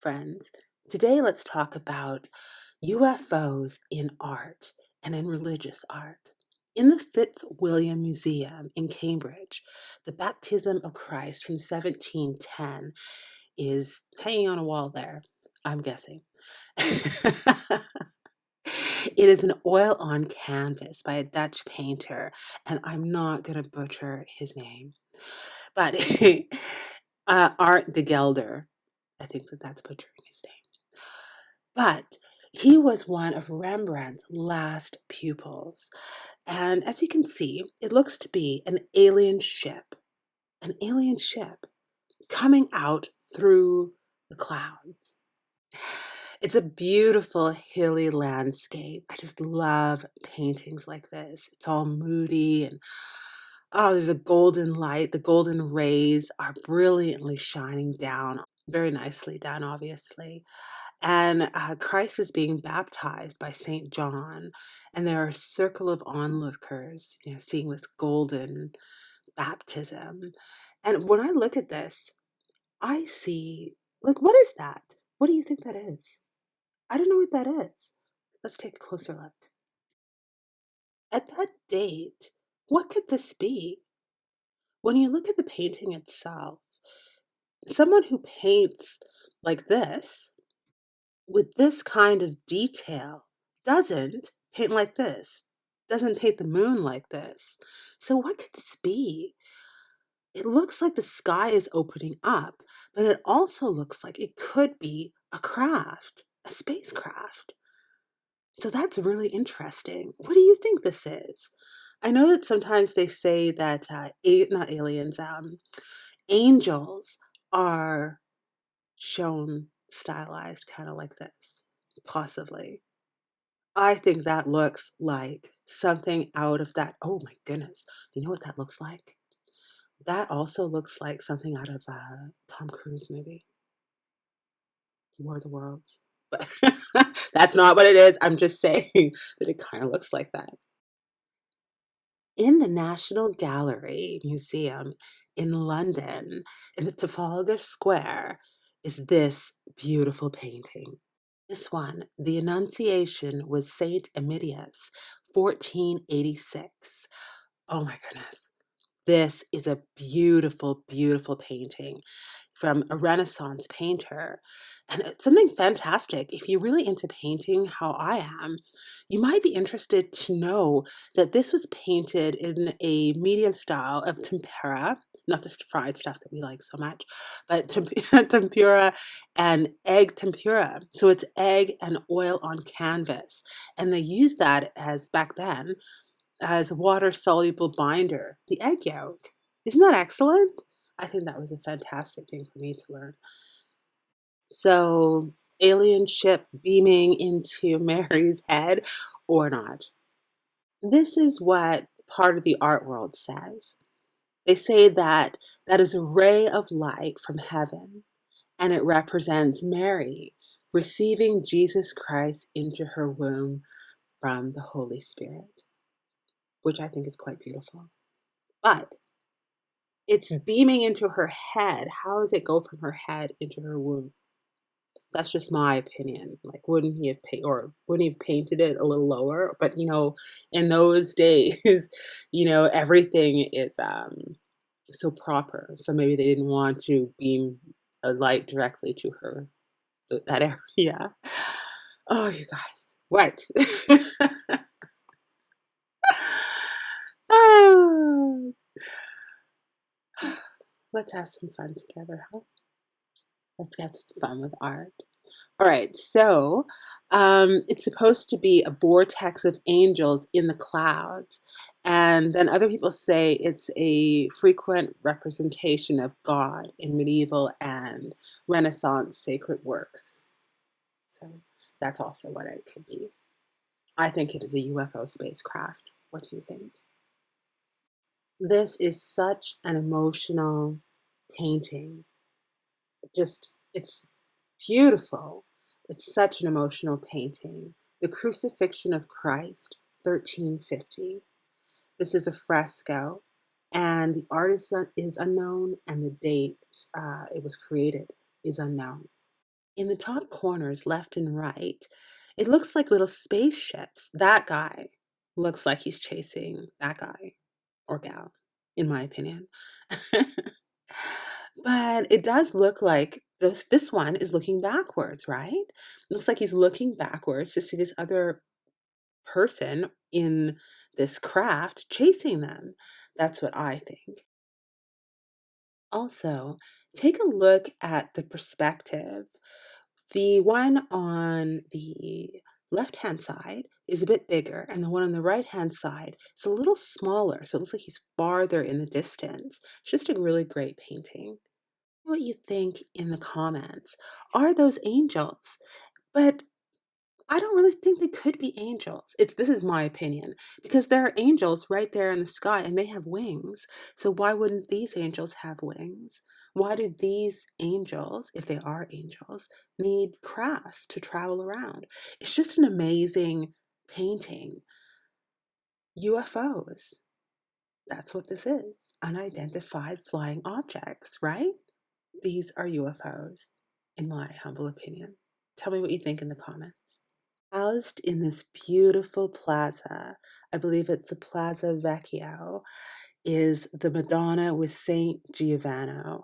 friends. Today, let's talk about UFOs in art and in religious art. In the Fitzwilliam Museum in Cambridge, the Baptism of Christ from 1710 is hanging on a wall there, I'm guessing. It is an oil on canvas by a Dutch painter, and I'm not going to butcher his name, but Art de Gelder. I think that's butchering his name. But he was one of Rembrandt's last pupils. And as you can see, it looks to be an alien ship coming out through the clouds. It's a beautiful hilly landscape. I just love paintings like this. It's all moody and oh, there's a golden light. The golden rays are brilliantly shining down, very nicely done, obviously. And Christ is being baptized by Saint John, and there are a circle of onlookers, seeing this golden baptism. And when I look at this, I see, like, what is that? What do you think that is? I don't know what that is. Let's take a closer look. At that date, what could this be? When you look at the painting itself, someone who paints like this, with this kind of detail, doesn't paint like this, doesn't paint the moon like this. So what could this be? It looks like the sky is opening up, but it also looks like it could be a craft, a spacecraft. So that's really interesting. What do you think this is? I know that sometimes they say that not aliens, angels are shown stylized kind of like this, possibly. I think that looks like something out of that. Oh my goodness. You know what that looks like? That also looks like something out of a Tom Cruise movie, War of the Worlds. But that's not what it is. I'm just saying that it kind of looks like that. In the National Gallery Museum in London, in the Trafalgar Square, is this beautiful painting. This one, the Annunciation, was Saint Emilius, 1486. Oh my goodness. This is a beautiful, beautiful painting from a Renaissance painter. And it's something fantastic. If you're really into painting, how I am, you might be interested to know that this was painted in a medium style of tempera, not this fried stuff that we like so much, but tempura and egg tempura. So it's egg and oil on canvas. And they used that as back then as water-soluble binder, the egg yolk. Isn't that excellent? I think that was a fantastic thing for me to learn. So, alien ship beaming into Mary's head or not? This is what part of the art world says. They say that that is a ray of light from heaven, and it represents Mary receiving Jesus Christ into her womb from the Holy Spirit, which I think is quite beautiful. But it's beaming into her head. How does it go from her head into her womb? That's just my opinion. Like, wouldn't he have painted it a little lower? But in those days, everything is so proper. So maybe they didn't want to beam a light directly to her that area. Oh, you guys, what? Oh, let's have some fun together, huh? Let's have some fun with art. All right, so it's supposed to be a vortex of angels in the clouds. And then other people say it's a frequent representation of God in medieval and Renaissance sacred works. So that's also what it could be. I think it is a UFO spacecraft. What do you think? This is such an emotional painting. It's beautiful. It's such an emotional painting. The Crucifixion of Christ, 1350. This is a fresco, and the artist is unknown, and the date it was created is unknown. In the top corners, left and right, it looks like little spaceships. That guy looks like he's chasing that guy or gal, in my opinion. But it does look like this one is looking backwards, right? Looks like he's looking backwards to see this other person in this craft chasing them. That's what I think. Also, take a look at the perspective. The one on the left-hand side is a bit bigger, and the one on the right-hand side is a little smaller, so it looks like he's farther in the distance. It's just a really great painting. What you think in the comments. Are those angels? But I don't really think they could be angels. This is my opinion, because there are angels right there in the sky and they have wings. So why wouldn't these angels have wings? Why do these angels, if they are angels, need crafts to travel around? It's just an amazing painting. UFOs. That's what this is. Unidentified flying objects, right? These are UFOs, in my humble opinion. Tell me what you think in the comments. Housed in this beautiful plaza, I believe it's the Plaza Vaccio, is the Madonna with Saint Giovanni,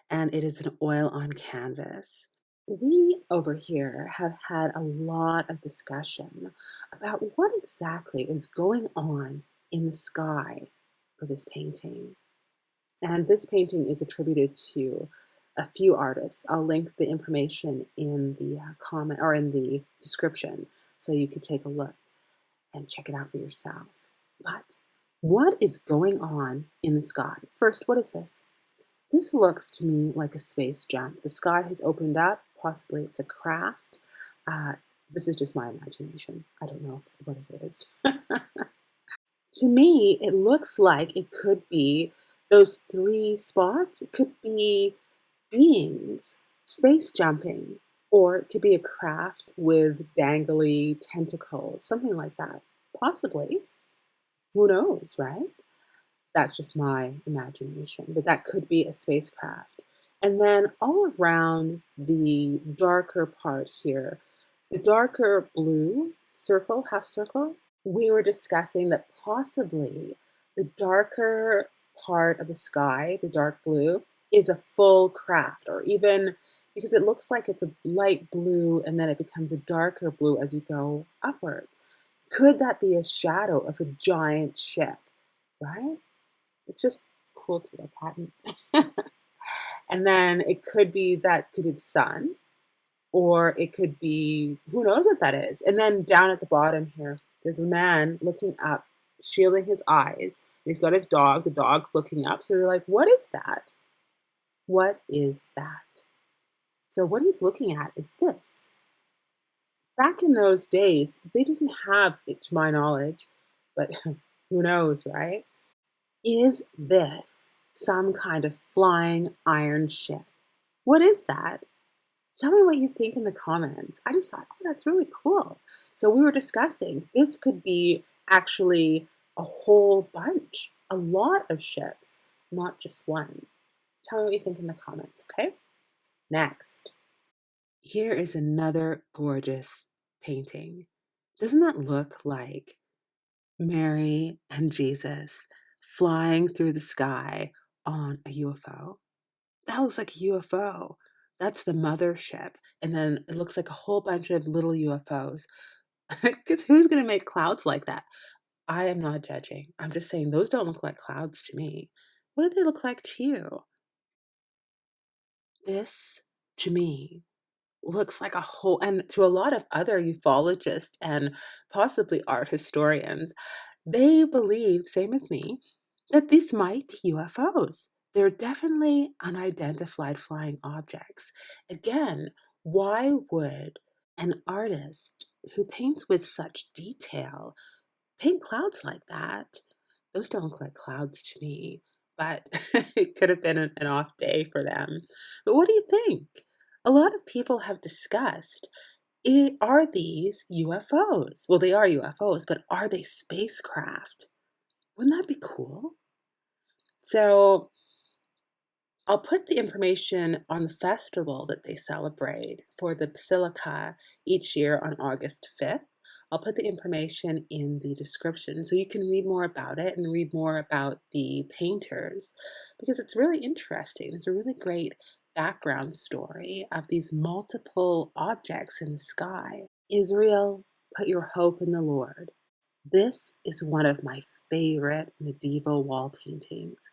and it is an oil on canvas. We over here have had a lot of discussion about what exactly is going on in the sky for this painting. And this painting is attributed to a few artists. I'll link the information in the comment or in the description so you can take a look and check it out for yourself. But what is going on in the sky? First, what is this? This looks to me like a space jump. The sky has opened up. Possibly it's a craft. This is just my imagination. I don't know what it is. To me, it looks like it could be those three spots. It could be beings space jumping, or it could be a craft with dangly tentacles, something like that. Possibly. Who knows, right? That's just my imagination, but that could be a spacecraft. And then all around the darker part here, the darker blue circle, half circle, we were discussing that possibly the darker part of the sky, the dark blue, is a full craft, or even because it looks like it's a light blue and then it becomes a darker blue as you go upwards. Could that be a shadow of a giant ship, right? It's just cool to look at. And then it could be the sun, or it could be who knows what that is. And then down at the bottom here, there's a man looking up, shielding his eyes. He's got his dog. The dog's looking up. So you're like, what is that? What is that? So what he's looking at is this. Back in those days, they didn't have it, to my knowledge, but who knows, right? Is this some kind of flying iron ship? What is that? Tell me what you think in the comments. I just thought, oh, that's really cool. So we were discussing this could be actually a whole bunch, a lot of ships, not just one. Tell me what you think in the comments, okay? Next. Here is another gorgeous painting. Doesn't that look like Mary and Jesus flying through the sky on a UFO? That looks like a UFO. That's the mothership. And then it looks like a whole bunch of little UFOs. Because who's going to make clouds like that? I am not judging. I'm just saying those don't look like clouds to me. What do they look like to you? This, to me, looks like a whole, and to a lot of other ufologists and possibly art historians, they believe, same as me, that these might be UFOs. They're definitely unidentified flying objects. Again, why would an artist who paints with such detail paint clouds like that? Those don't look like clouds to me, but it could have been an off day for them. But what do you think? A lot of people have discussed, are these UFOs? Well, they are UFOs, but are they spacecraft? Wouldn't that be cool? So I'll put the information on the festival that they celebrate for the Basilica each year on August 5th. I'll put the information in the description so you can read more about it and read more about the painters because it's really interesting. It's a really great background story of these multiple objects in the sky. Israel, put your hope in the Lord. This is one of my favorite medieval wall paintings,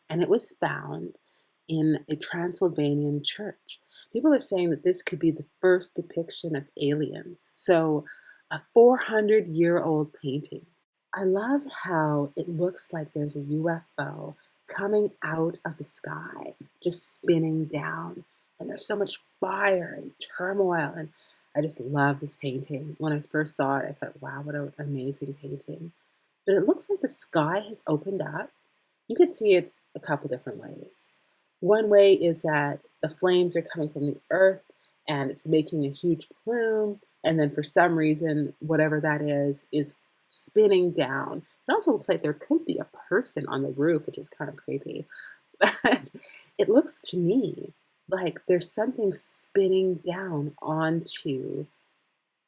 and it was found in a Transylvanian church. People are saying that this could be the first depiction of aliens. So, a 400-year-old painting. I love how it looks like there's a UFO coming out of the sky, just spinning down. And there's so much fire and turmoil. And I just love this painting. When I first saw it, I thought, wow, what an amazing painting. But it looks like the sky has opened up. You could see it a couple different ways. One way is that the flames are coming from the earth and it's making a huge plume. And then for some reason, whatever that is spinning down. It also looks like there could be a person on the roof, which is kind of creepy. But it looks to me like there's something spinning down onto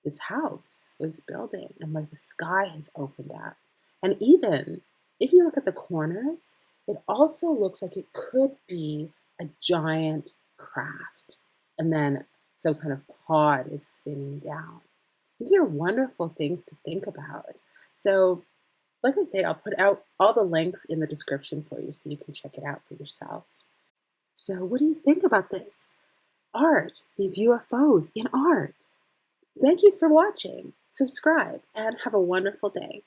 this house, this building, and like the sky has opened up. And even if you look at the corners, it also looks like it could be a giant craft. And then some kind of pod is spinning down. These are wonderful things to think about. So, like I say, I'll put out all the links in the description for you so you can check it out for yourself. So, what do you think about this? Art, these UFOs in art. Thank you for watching. Subscribe and have a wonderful day.